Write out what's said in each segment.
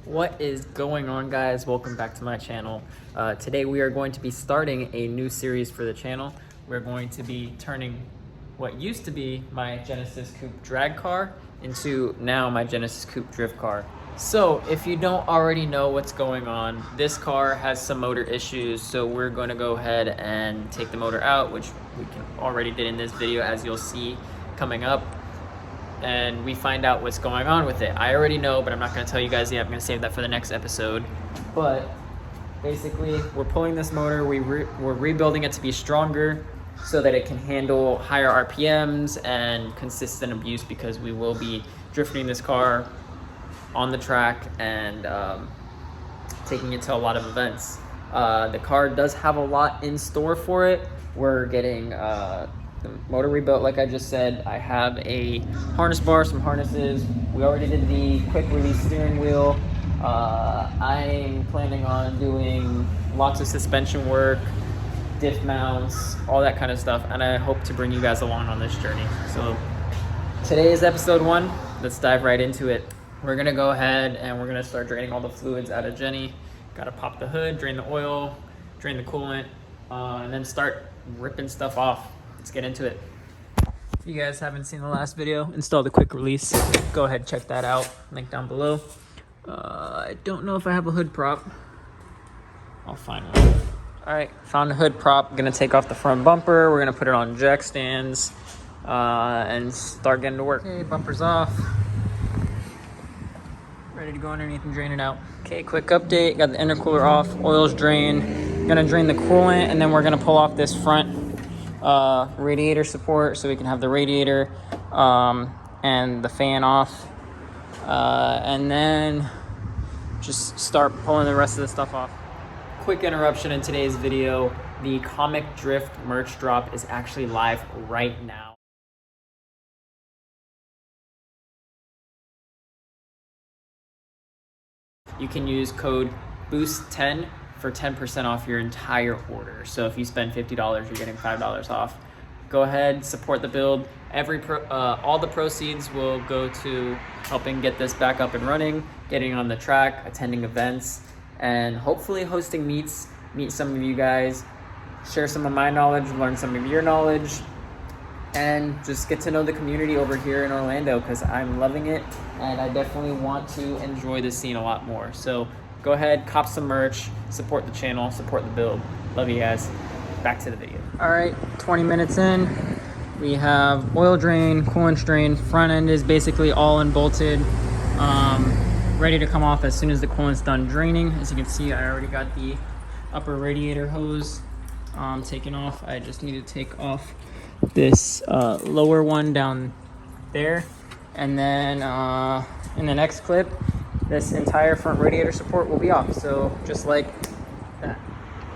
What is going on, guys? Welcome back to my channel. Today we are going to be starting a new series for the channel. We're going to be turning what used to be my Genesis Coupe drag car into now my Genesis Coupe drift car. So if you don't already know what's going on, this car has some motor issues, so we're going to go ahead and take the motor out, which we already did in this video, as you'll see coming up. And we find out what's going on with it. I already know, but I'm not going to tell you guys yet. I'm going to save that for the next episode. But basically, we're pulling this motor. We're rebuilding it to be stronger so that it can handle higher RPMs and consistent abuse, because we will be drifting this car on the track and taking it to a lot of events. The car does have a lot in store for it. We're getting the motor rebuilt, like I just said. I have a harness bar, some harnesses. We already did the quick release steering wheel. I'm planning on doing lots of suspension work, diff mounts, all that kind of stuff, and I hope to bring you guys along on this journey. So today is episode 1. Let's dive right into it. We're gonna go ahead and we're gonna start draining all the fluids out of Jenny. Gotta pop the hood, drain the oil, drain the coolant, and then start ripping stuff off. Let's get into it. If you guys haven't seen the last video, install the quick release. Go ahead, check that out. Link down below. I don't know if I have a hood prop. I'll find one. All right, found a hood prop. Gonna take off the front bumper. We're gonna put it on jack stands and start getting to work. Okay, bumper's off. Ready to go underneath and drain it out. Okay, quick update. Got the intercooler off. Oil's drained. Gonna drain the coolant, and then we're gonna pull off this front radiator support so we can have the radiator and the fan off, and then just start pulling the rest of the stuff off. Quick interruption in today's video. The Comic Drift merch drop is actually live right now. You can use code BOOST10 for 10% off your entire order. So if you spend $50, you're getting $5 off. Go ahead, support the build. All the proceeds will go to helping get this back up and running, getting on the track, attending events, and hopefully hosting meets, meet some of you guys, share some of my knowledge, learn some of your knowledge, and just get to know the community over here in Orlando, because I'm loving it and I definitely want to enjoy the scene a lot more. So go ahead, cop some merch, support the channel, support the build. Love you guys. Back to the video. All right, 20 minutes in. We have oil drain, coolant drain. Front end is basically all unbolted, ready to come off as soon as the coolant's done draining. As you can see, I already got the upper radiator hose taken off. I just need to take off this lower one down there, and then in the next clip, this entire front radiator support will be off. So just like that,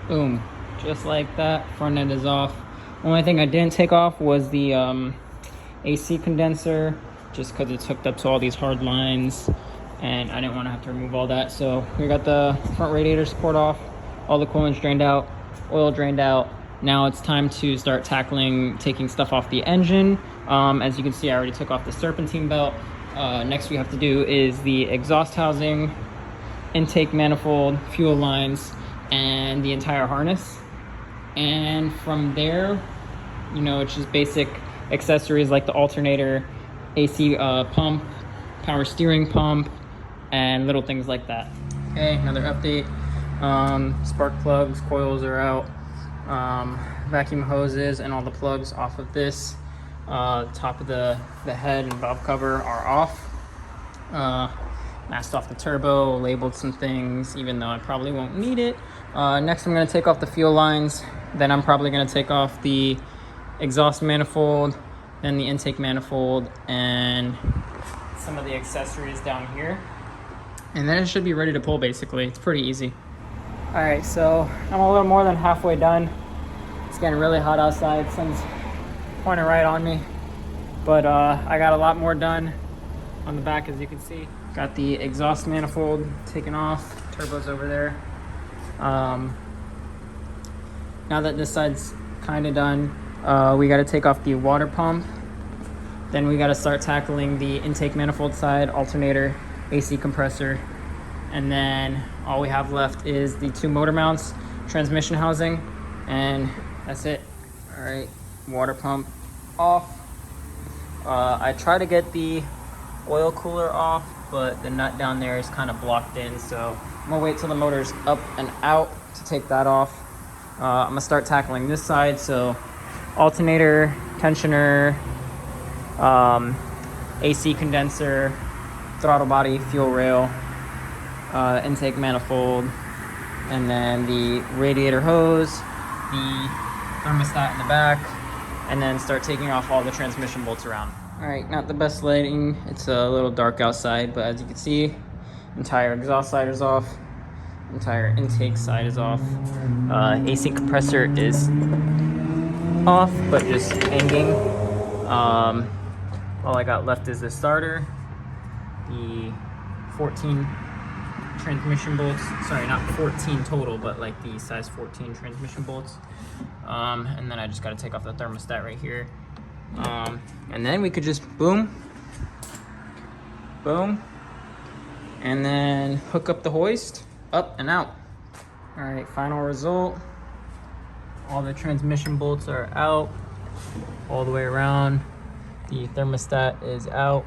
boom, just like that, front end is off. Only thing I didn't take off was the AC condenser, just because it's hooked up to all these hard lines and I didn't want to have to remove all that. So we got the front radiator support off, all the coolant's drained out, oil drained out. Now it's time to start taking stuff off the engine. As you can see, I already took off the serpentine belt. Next we have to do is the exhaust housing, intake manifold, fuel lines, and the entire harness. And from there, you know, it's just basic accessories like the alternator, AC pump, power steering pump, and little things like that. Okay, another update. Spark plugs, coils are out. Vacuum hoses and all the plugs off of this. Top of the head and valve cover are off. Masked off the turbo, labeled some things, even though I probably won't need it. Next, I'm going to take off the fuel lines. Then I'm probably going to take off the exhaust manifold, then the intake manifold, and some of the accessories down here. And then it should be ready to pull, basically. It's pretty easy. All right, so I'm a little more than halfway done. It's getting really hot outside. Sun's pointing right on me. But I got a lot more done on the back, as you can see. Got the exhaust manifold taken off. Turbo's over there. Now that this side's kind of done, we got to take off the water pump. Then we got to start tackling the intake manifold side, alternator, AC compressor, And then all we have left is the 2 motor mounts, transmission housing, and that's it. All right, water pump off. I try to get the oil cooler off, but the nut down there is kind of blocked in, so I'm gonna wait till the motor's up and out to take that off. I'm gonna start tackling this side, so alternator, tensioner, AC condenser, throttle body, fuel rail, intake manifold, and then the radiator hose, the thermostat in the back, and then start taking off all the transmission bolts around. All right, not the best lighting. It's a little dark outside, but as you can see, entire exhaust side is off, entire intake side is off. AC compressor is off, but just hanging. All I got left is the starter, the 14 transmission bolts, sorry, not 14 total, but like the size 14 transmission bolts. And then I just got to take off the thermostat right here. And then we could just boom, and then hook up the hoist, up and out. All right, final result. All the transmission bolts are out all the way around. The thermostat is out.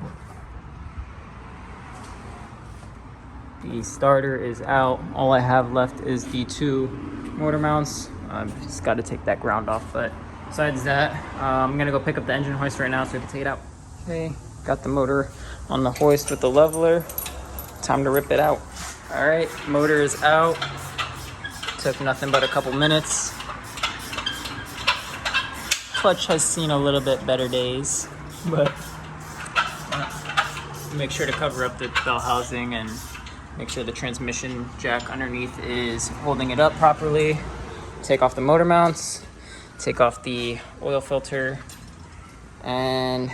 The starter is out. All I have left is the 2 motor mounts. I've just got to take that ground off, but besides that, I'm gonna go pick up the engine hoist right now so we can take it out. Okay, got the motor on the hoist with the leveler. Time to rip it out. All right, motor is out. Took nothing but a couple minutes. Clutch has seen a little bit better days, but make sure to cover up the bell housing and make sure the transmission jack underneath is holding it up properly. Take off the motor mounts, take off the oil filter, and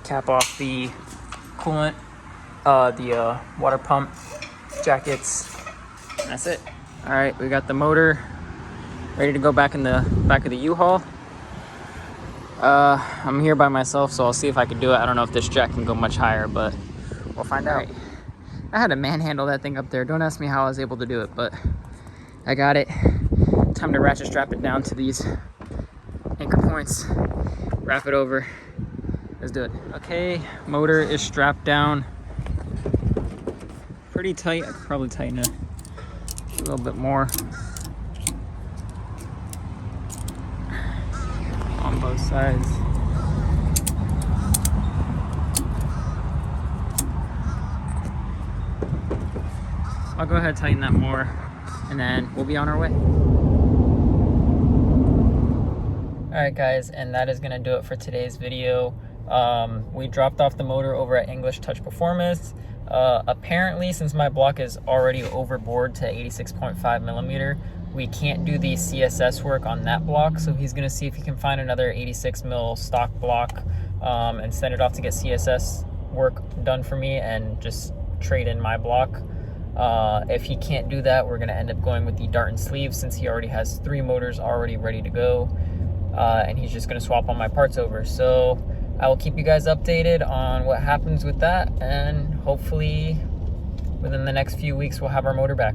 cap off the coolant, the water pump jackets. And that's it. All right, we got the motor ready to go back in the back of the U-Haul. I'm here by myself, so I'll see if I can do it. I don't know if this jack can go much higher, but we'll find out. Right. I had to manhandle that thing up there. Don't ask me how I was able to do it, but I got it. Time to ratchet strap it down to these anchor points. Wrap it over. Let's do it. Okay, motor is strapped down. Pretty tight. I could probably tighten it a little bit more. On both sides. I'll go ahead and tighten that more, and then we'll be on our way. Alright guys, and that is going to do it for today's video. We dropped off the motor over at English Touch Performance. Apparently, since my block is already overboard to 86.5 millimeter, we can't do the CSS work on that block, so he's going to see if he can find another 86 mil stock block and send it off to get CSS work done for me and just trade in my block. If he can't do that, we're going to end up going with the dart and sleeve, since he already has 3 motors already ready to go, and he's just going to swap all my parts over. So I will keep you guys updated on what happens with that, and hopefully within the next few weeks we'll have our motor back.